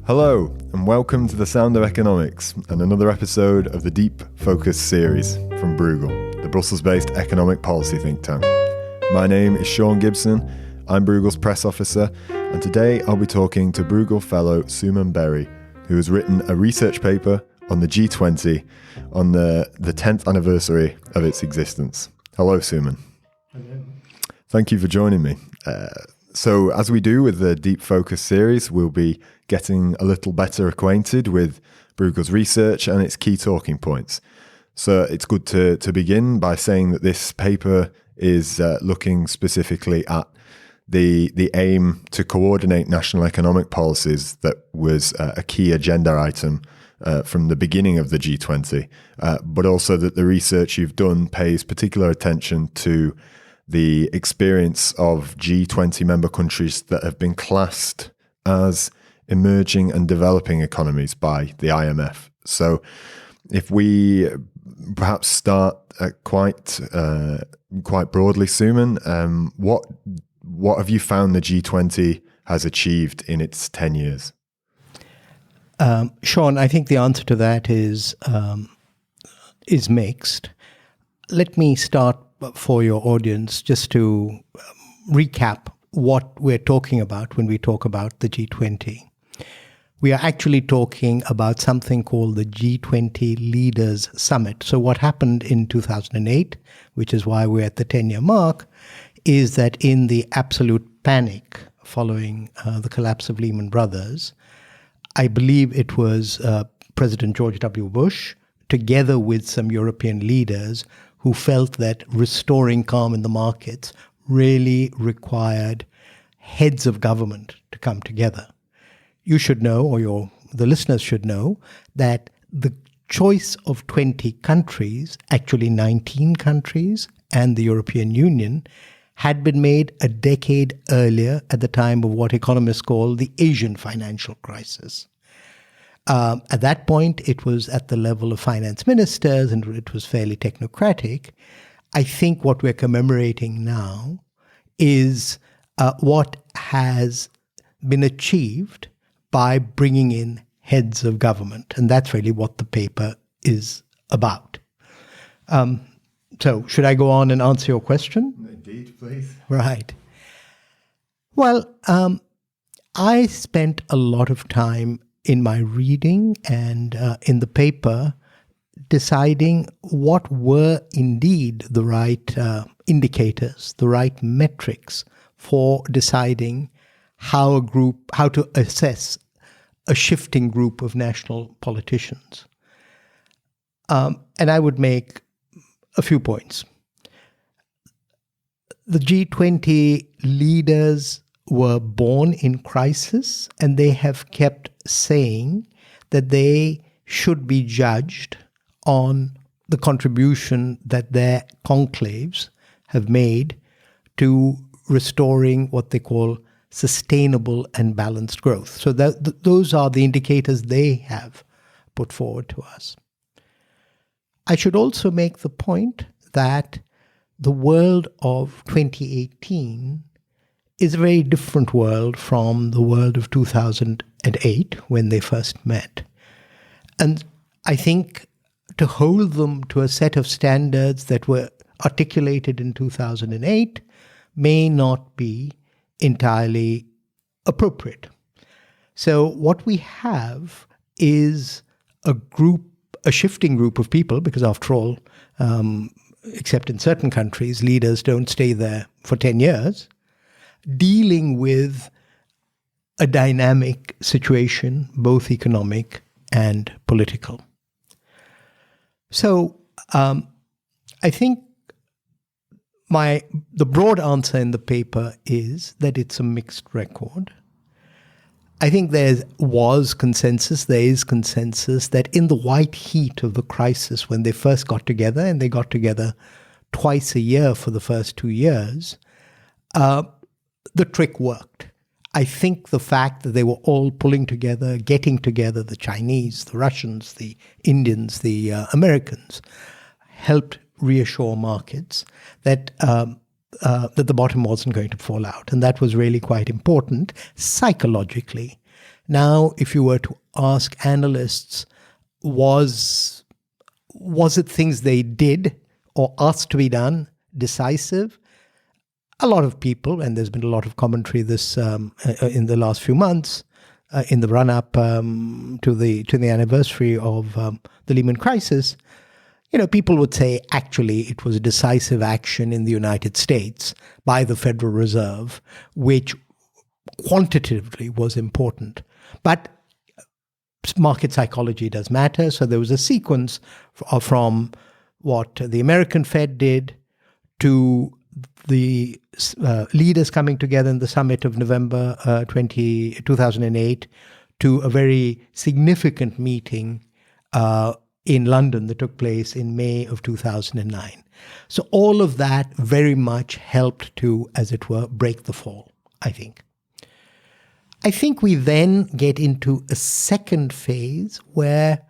Hello, and welcome to The Sound of Economics and another episode of the Deep Focus series from Bruegel, the Brussels-based economic policy think tank. My name is Sean Gibson, I'm Bruegel's press officer, and today I'll be talking to Bruegel fellow Suman Bery, who has written a research paper on the G20 on the 10th anniversary of its existence. Hello, Suman. Hello. Thank you for joining me. So as we do with the Deep Focus series, we'll be getting a little better acquainted with Bruegel's research and its key talking points. So it's good to begin by saying that this paper is looking specifically at the aim to coordinate national economic policies that was a key agenda item from the beginning of the G20, but also that the research you've done pays particular attention to the experience of G20 member countries that have been classed as emerging and developing economies by the IMF. So if we perhaps start quite broadly, Suman, what have you found the G20 has achieved in its 10 years? Sean, I think the answer to that is mixed. Let me start for your audience just to recap what we're talking about when we talk about the G20. We are actually talking about something called the G20 Leaders Summit. So what happened in 2008, which is why we're at the 10-year mark, is that in the absolute panic following the collapse of Lehman Brothers, I believe it was President George W. Bush, together with some European leaders, who felt that restoring calm in the markets really required heads of government to come together. You should know, or the listeners should know, that the choice of 20 countries, actually 19 countries, and the European Union had been made a decade earlier at the time of what economists call the Asian financial crisis. At that point, it was at the level of finance ministers and it was fairly technocratic. I think what we're commemorating now is what has been achieved by bringing in heads of government. And that's really what the paper is about. So should I go on and answer your question? Indeed, please. Right. Well, I spent a lot of time in my reading and in the paper deciding what were indeed the right indicators, the right metrics for deciding how to assess a shifting group of national politicians. And I would make a few points. The G20 leaders were born in crisis, and they have kept saying that they should be judged on the contribution that their conclaves have made to restoring what they call sustainable and balanced growth. So those are the indicators they have put forward to us. I should also make the point that the world of 2018 is a very different world from the world of 2008 when they first met. And I think to hold them to a set of standards that were articulated in 2008 may not be entirely appropriate. So what we have is a shifting group of people, because after all, except in certain countries, leaders don't stay there for 10 years, dealing with a dynamic situation, both economic and political. So I think the broad answer in the paper is that it's a mixed record. I think there is consensus that in the white heat of the crisis, when they first got together, and they got together twice a year for the first 2 years, the trick worked. I think the fact that they were all pulling together, getting together, the Chinese, the Russians, the Indians, the Americans, helped reassure markets that the bottom wasn't going to fall out. And that was really quite important psychologically Now, if you were to ask analysts, was it things they did or asked to be done decisive? A lot of people, and there's been a lot of commentary this in the last few months, in the run-up to the anniversary of the Lehman crisis, people would say actually it was a decisive action in the United States by the Federal Reserve, which quantitatively was important. But market psychology does matter, so there was a sequence from what the American Fed did to the leaders coming together in the summit of November 2008 to a very significant meeting in London that took place in May of 2009. So all of that very much helped to, as it were, break the fall, I think. I think we then get into a second phase where,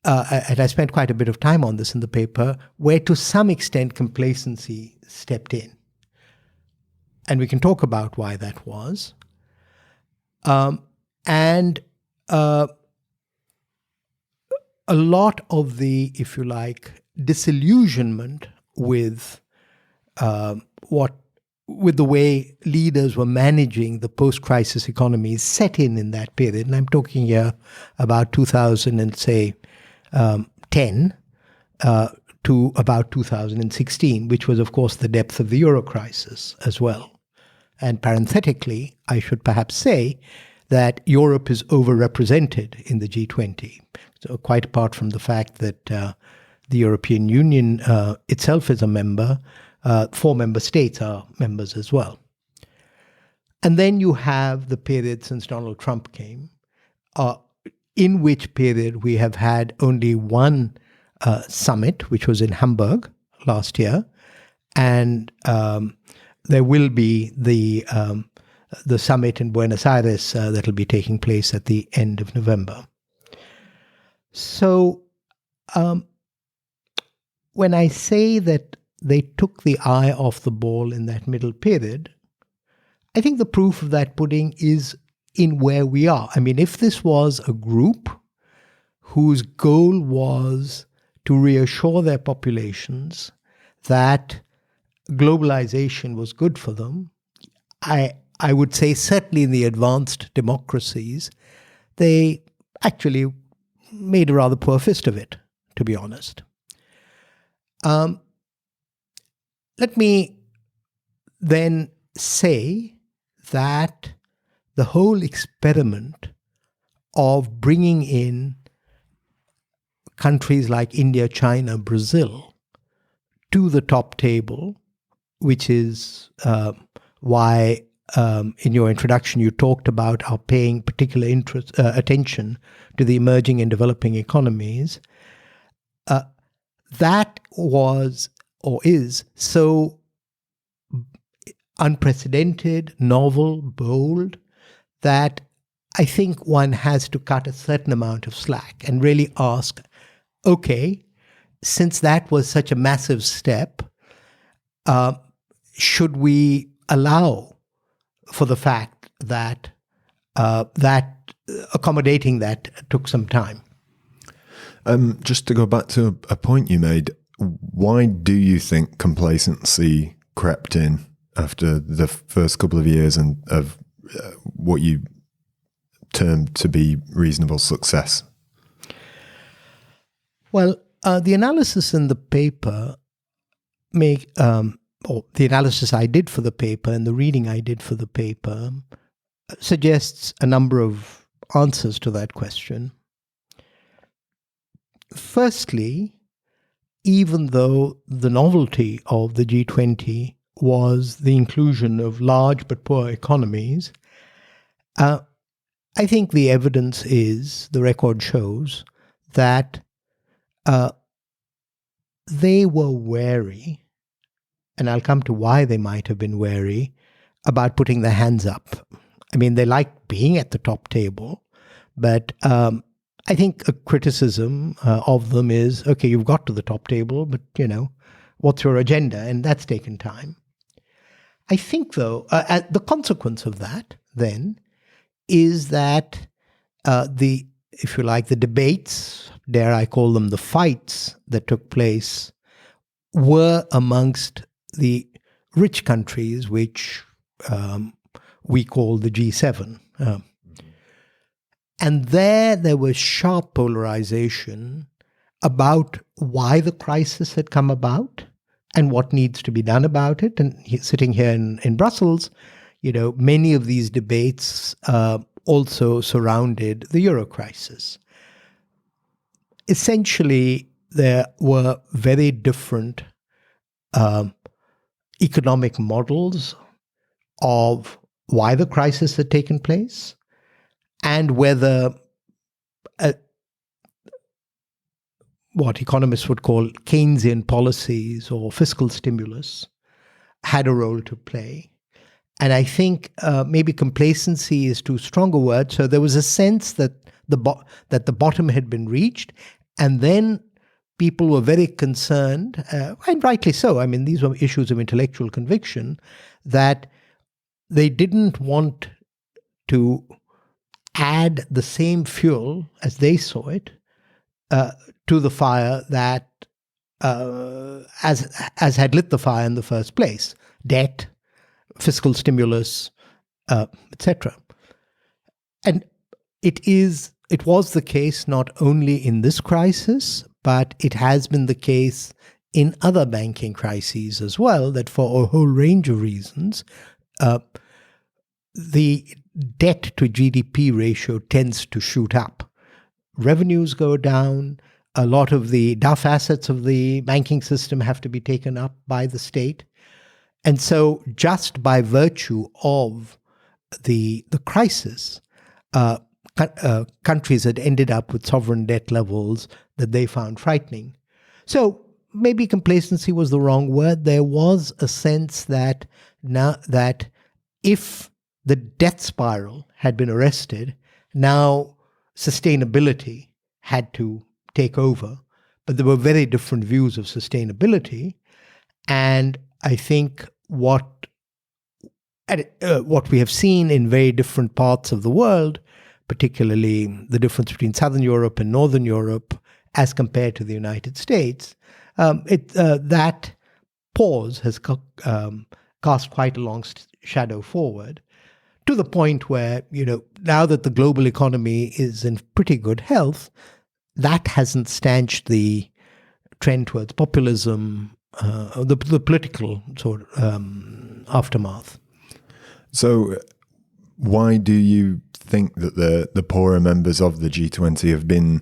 and I spent quite a bit of time on this in the paper, where to some extent complacency stepped in. And we can talk about why that was. And a lot of the, if you like, disillusionment with with the way leaders were managing the post-crisis economies set in that period. And I'm talking here about 2010 to about 2016, which was, of course, the depth of the euro crisis as well. And parenthetically, I should perhaps say that Europe is overrepresented in the G20. So quite apart from the fact that the European Union itself is a member, 4 member states are members as well. And then you have the period since Donald Trump came, in which period we have had only one summit, which was in Hamburg last year, and there will be the summit in Buenos Aires that will be taking place at the end of November. So when I say that they took the eye off the ball in that middle period, I think the proof of that pudding is in where we are. I mean, if this was a group whose goal was to reassure their populations that globalization was good for them, I would say certainly in the advanced democracies, they actually made a rather poor fist of it, to be honest. Let me then say that the whole experiment of bringing in countries like India, China, Brazil to the top table, which is why in your introduction you talked about our paying particular attention to the emerging and developing economies, that was or is so unprecedented, novel, bold, that I think one has to cut a certain amount of slack and really ask, okay, since that was such a massive step, should we allow for the fact that that accommodating that took some time? Just to go back to a point you made, why do you think complacency crept in after the first couple of years and of what you termed to be reasonable success? Well, the analysis in the paper or the analysis I did for the paper and the reading I did for the paper suggests a number of answers to that question. Firstly, even though the novelty of the G20 was the inclusion of large but poor economies, I think the evidence is, the record shows, that they were wary, and I'll come to why they might have been wary, about putting their hands up. I mean, they like being at the top table, but I think a criticism of them is, okay, you've got to the top table, but, what's your agenda? And that's taken time. I think, though, the consequence of that, then, is that if you like, the debates, dare I call them the fights that took place, were amongst the rich countries, which we call the G7. And there was sharp polarization about why the crisis had come about and what needs to be done about it. And sitting here in Brussels, many of these debates also surrounded the euro crisis. Essentially, there were very different economic models of why the crisis had taken place and whether what economists would call Keynesian policies or fiscal stimulus had a role to play. And I think maybe complacency is too strong a word. So there was a sense that the bottom had been reached, and then people were very concerned, and rightly so. I mean, these were issues of intellectual conviction, that they didn't want to add the same fuel as they saw it to the fire that as had lit the fire in the first place: debt, fiscal stimulus, etc. And it was the case not only in this crisis, but it has been the case in other banking crises as well, that for a whole range of reasons, the debt to GDP ratio tends to shoot up. Revenues go down. A lot of the duff assets of the banking system have to be taken up by the state. And so just by virtue of the crisis, countries had ended up with sovereign debt levels that they found frightening. So maybe complacency was the wrong word. There was a sense that if the debt spiral had been arrested, now sustainability had to take over. But there were very different views of sustainability. And I think what we have seen in very different parts of the world, particularly the difference between Southern Europe and Northern Europe as compared to the United States, that pause has cast quite a long shadow forward, to the point where, now that the global economy is in pretty good health, that hasn't stanched the trend towards populism, the political sort of aftermath. So why do you think that the poorer members of the G20 have been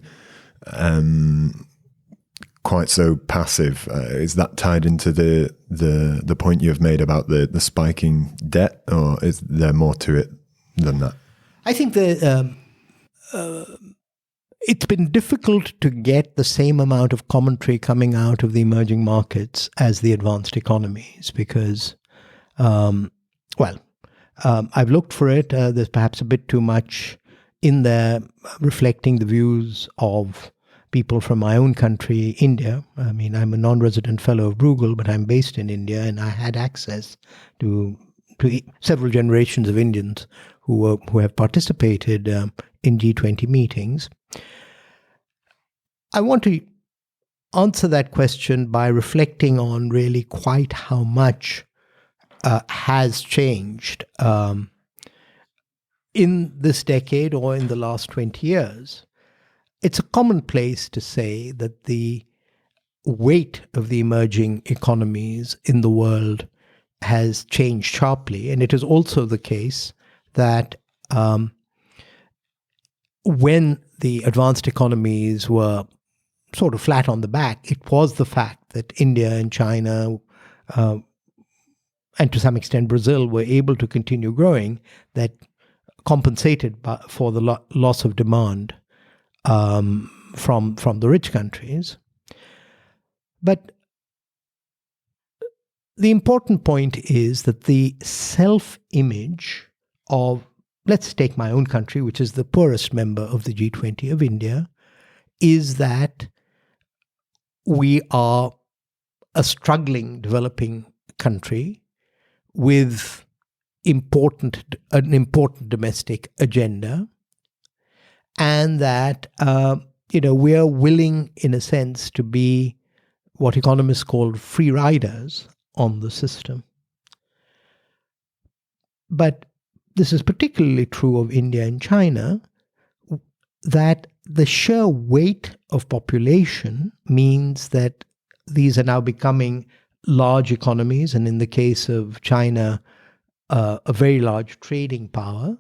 quite so passive? Is that tied into the point you've made about the spiking debt, or is there more to it than that? I think that it's been difficult to get the same amount of commentary coming out of the emerging markets as the advanced economies because, I've looked for it. There's perhaps a bit too much in there reflecting the views of people from my own country, India. I mean, I'm a non-resident fellow of Bruegel, but I'm based in India, and I had access to several generations of Indians who have participated in G20 meetings. I want to answer that question by reflecting on really quite how much has changed in this decade or in the last 20 years. It's a commonplace to say that the weight of the emerging economies in the world has changed sharply. And it is also the case that when the advanced economies were sort of flat on the back, it was the fact that India and China, and to some extent Brazil, were able to continue growing that compensated for the loss of demand from the rich countries. But the important point is that the self-image of, let's take my own country, which is the poorest member of the G20, of India, is that we are a struggling, developing country with an important domestic agenda, and that we are willing, in a sense, to be what economists call free riders on the system. But this is particularly true of India and China, that the sheer weight of population means that these are now becoming large economies, and in the case of China, a very large trading power.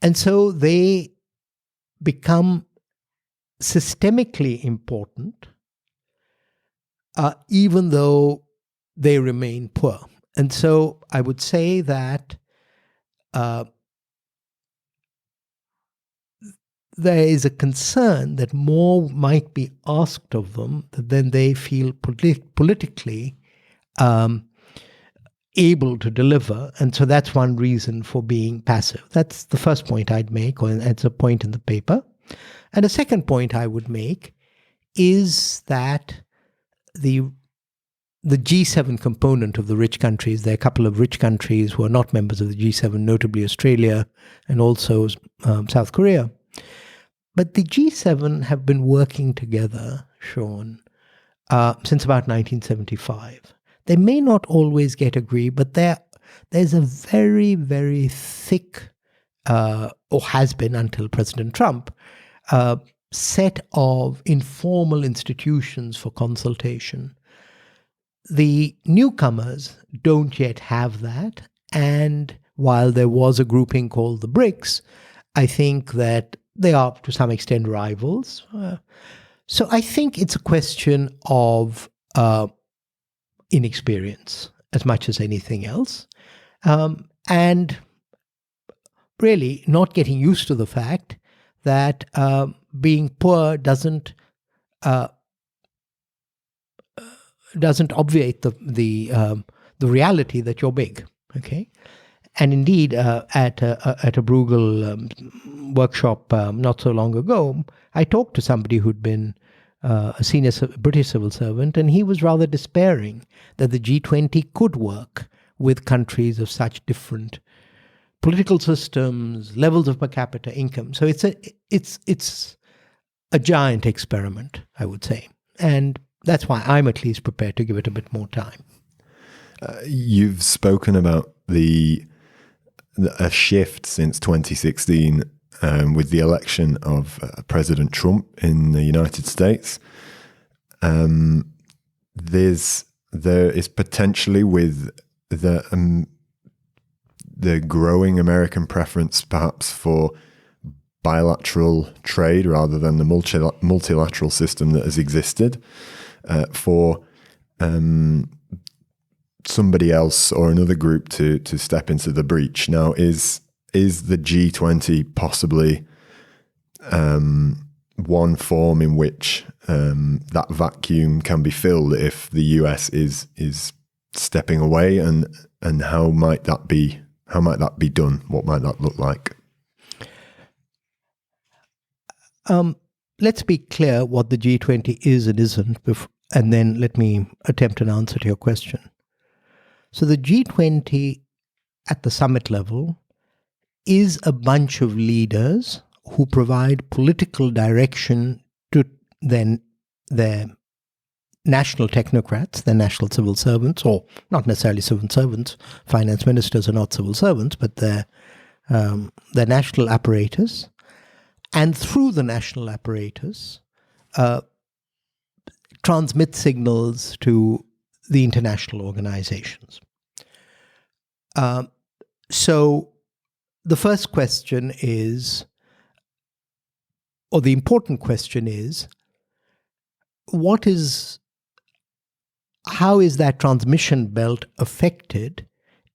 And so they become systemically important, even though they remain poor. And so I would say that there is a concern that more might be asked of them than they feel politically able to deliver. And so that's one reason for being passive. That's the first point I'd make, or it's a point in the paper. And a second point I would make is that the G7 component of the rich countries, there are a couple of rich countries who are not members of the G7, notably Australia and also South Korea. But the G7 have been working together, Sean, since about 1975. They may not always get agree, but there's a very, very thick, or has been until President Trump, set of informal institutions for consultation. The newcomers don't yet have that. And while there was a grouping called the BRICS, I think that they are to some extent rivals. So I think it's a question of inexperience as much as anything else. And really not getting used to the fact that being poor doesn't obviate the reality that you're big. Okay, and indeed, at a Bruegel workshop not so long ago, I talked to somebody who'd been a senior British civil servant, and he was rather despairing that the G20 could work with countries of such different political systems, levels of per capita income. So it's a giant experiment, I would say, and that's why I'm at least prepared to give it a bit more time. You've spoken about a shift since 2016 with the election of President Trump in the United States. There is potentially, with the growing American preference perhaps for bilateral trade rather than the multilateral system that has existed, for somebody else or another group to step into the breach. Now, is the G20 possibly one form in which that vacuum can be filled if the US is stepping away, and how might that be done? What might that look like? Let's be clear what the G20 is and isn't, and then let me attempt an answer to your question. So the G20 at the summit level is a bunch of leaders who provide political direction to then their national technocrats, their national civil servants, or not necessarily civil servants. Finance ministers are not civil servants, but their national apparatus. And through the national apparatus, transmit signals to the international organizations. So the first question is, or the important question is, how is that transmission belt affected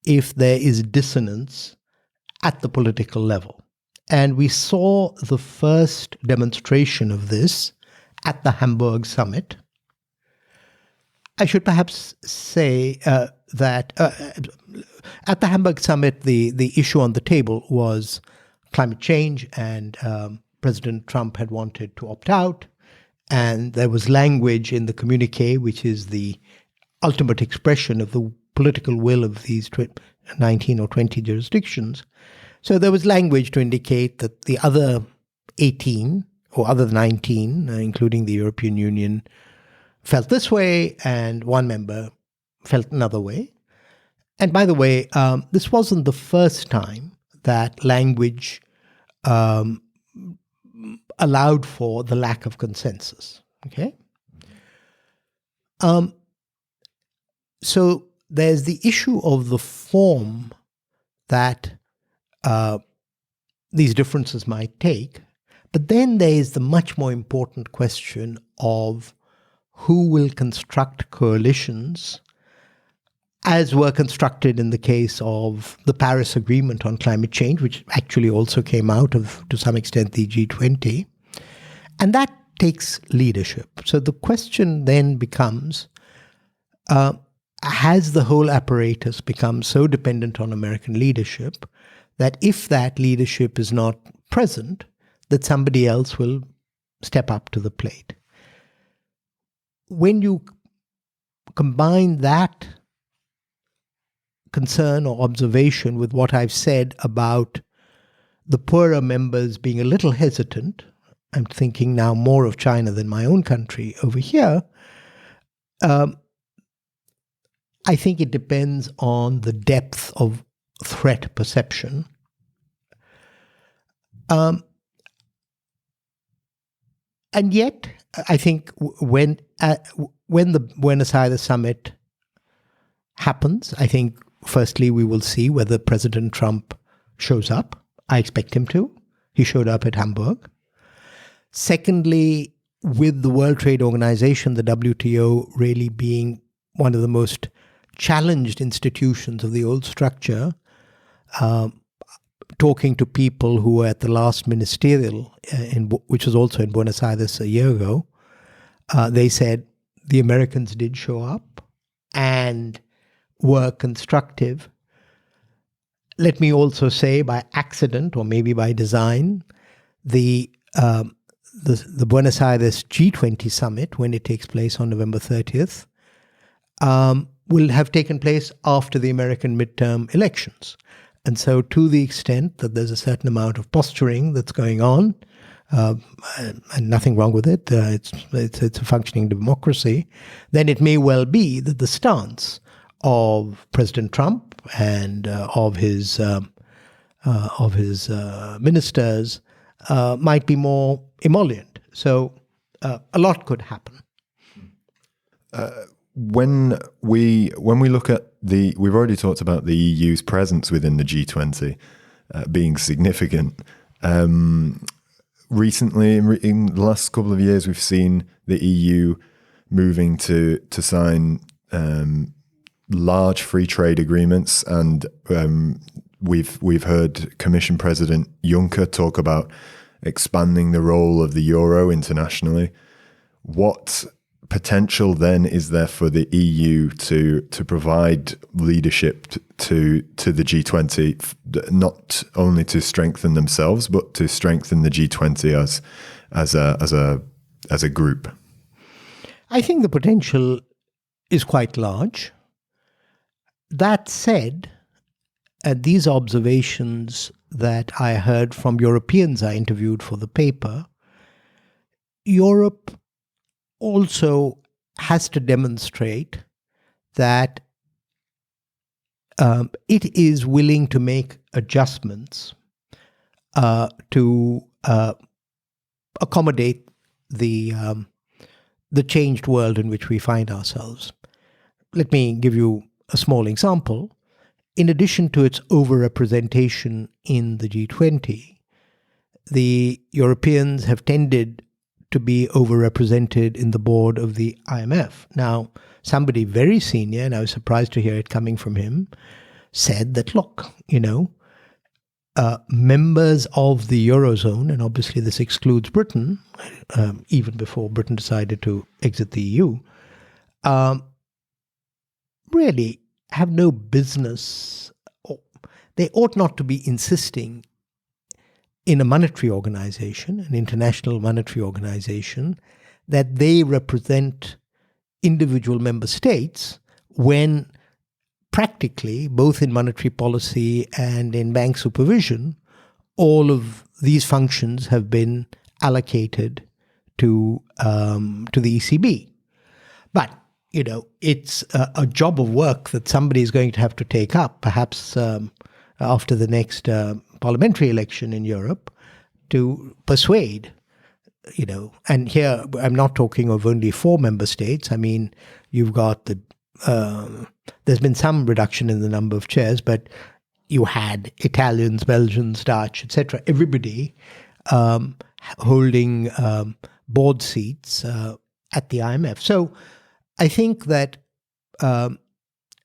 if there is dissonance at the political level? And we saw the first demonstration of this at the Hamburg summit. I should perhaps say that at the Hamburg summit, the issue on the table was climate change, and President Trump had wanted to opt out. And there was language in the communique, which is the ultimate expression of the political will of these 19 or 20 jurisdictions. So there was language to indicate that the other 18 or other 19, including the European Union, felt this way, and one member felt another way. And by the way, this wasn't the first time that language allowed for the lack of consensus. Okay? So there's the issue of the form that these differences might take, but then there is the much more important question of who will construct coalitions, as were constructed in the case of the Paris Agreement on climate change, which actually also came out of, to some extent, the G20. And that takes leadership. So the question then becomes, has the whole apparatus become so dependent on American leadership that if that leadership is not present, that somebody else will step up to the plate? When you combine that concern or observation with what I've said about the poorer members being a little hesitant, I'm thinking now more of China than my own country over here, I think it depends on the depth of threat perception. And yet, I think when the Buenos Aires summit happens, I think firstly we will see whether President Trump shows up. I expect him to. He showed up at Hamburg. Secondly, with the World Trade Organization, the WTO really being one of the most challenged institutions of the old structure, talking to people who were at the last ministerial, which was also in Buenos Aires a year ago, they said the Americans did show up and were constructive. Let me also say, by accident or maybe by design, the Buenos Aires G20 summit, when it takes place on November 30th, will have taken place after the American midterm elections. And so to the extent that there's a certain amount of posturing that's going on, and nothing wrong with it, it's a functioning democracy, then it may well be that the stance of President Trump and of his ministers might be more emollient. So a lot could happen. When we look at we've already talked about the EU's presence within the G20 being significant. Recently, in the last couple of years, we've seen the EU moving to sign large free trade agreements, and we've heard Commission President Juncker talk about expanding the role of the euro internationally. What potential then is there for the EU to provide leadership to the G20, not only to strengthen themselves but to strengthen the G20 as a group? I think the potential is quite large. That said, these observations that I heard from Europeans I interviewed for the paper, Europe also has to demonstrate that it is willing to make adjustments to accommodate the changed world in which we find ourselves. Let me give you a small example. In addition to its overrepresentation in the G20, the Europeans have tended to be overrepresented in the board of the IMF. Now, somebody very senior, and I was surprised to hear it coming from him, said that, look, members of the Eurozone, and obviously this excludes Britain, even before Britain decided to exit the EU, really have no business, or they ought not to be insisting in a monetary organization, an international monetary organization, that they represent individual member states when practically, both in monetary policy and in bank supervision, all of these functions have been allocated to the ECB. But it's a job of work that somebody is going to have to take up, perhaps after the next parliamentary election in Europe, to persuade. And here I'm not talking of only 4 member states. I mean, you've got there's been some reduction in the number of chairs, but you had Italians, Belgians, Dutch, etc. Everybody holding board seats at the IMF. So I think that, and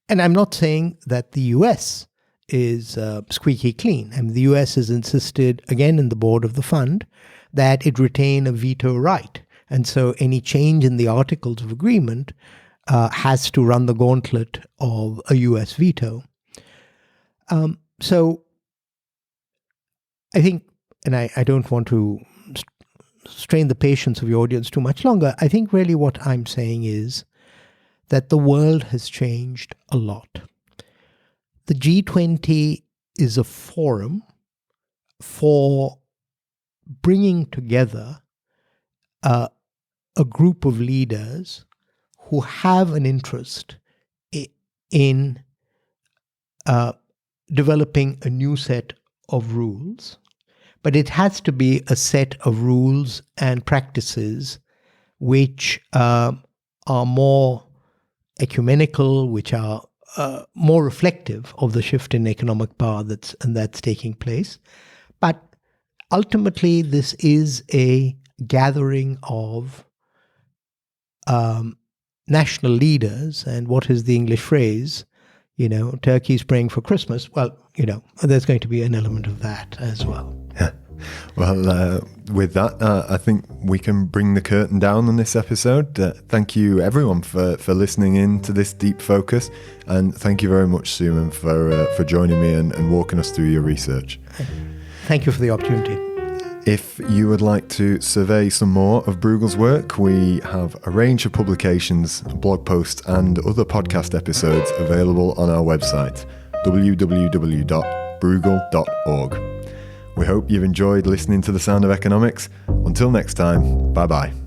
I'm not saying that the US is squeaky clean. I mean, the US has insisted, again in the board of the fund, that it retain a veto right. And so any change in the Articles of Agreement has to run the gauntlet of a US veto. So I think, and I don't want to strain the patience of your audience too much longer, I think really what I'm saying is that the world has changed a lot. The G20 is a forum for bringing together a group of leaders who have an interest in developing a new set of rules, but it has to be a set of rules and practices which are more ecumenical, which are more reflective of the shift in economic power that's taking place. But ultimately, this is a gathering of national leaders, and what is the English phrase? Turkey's praying for Christmas. Well, there's going to be an element of that as well. Yeah. Well, with that, I think we can bring the curtain down on this episode. Thank you, everyone, for listening in to this deep focus. And thank you very much, Suman, for joining me and walking us through your research. Thank you for the opportunity. If you would like to survey some more of Bruegel's work, we have a range of publications, blog posts, and other podcast episodes available on our website, www.bruegel.org. We hope you've enjoyed listening to The Sound of Economics. Until next time, bye-bye.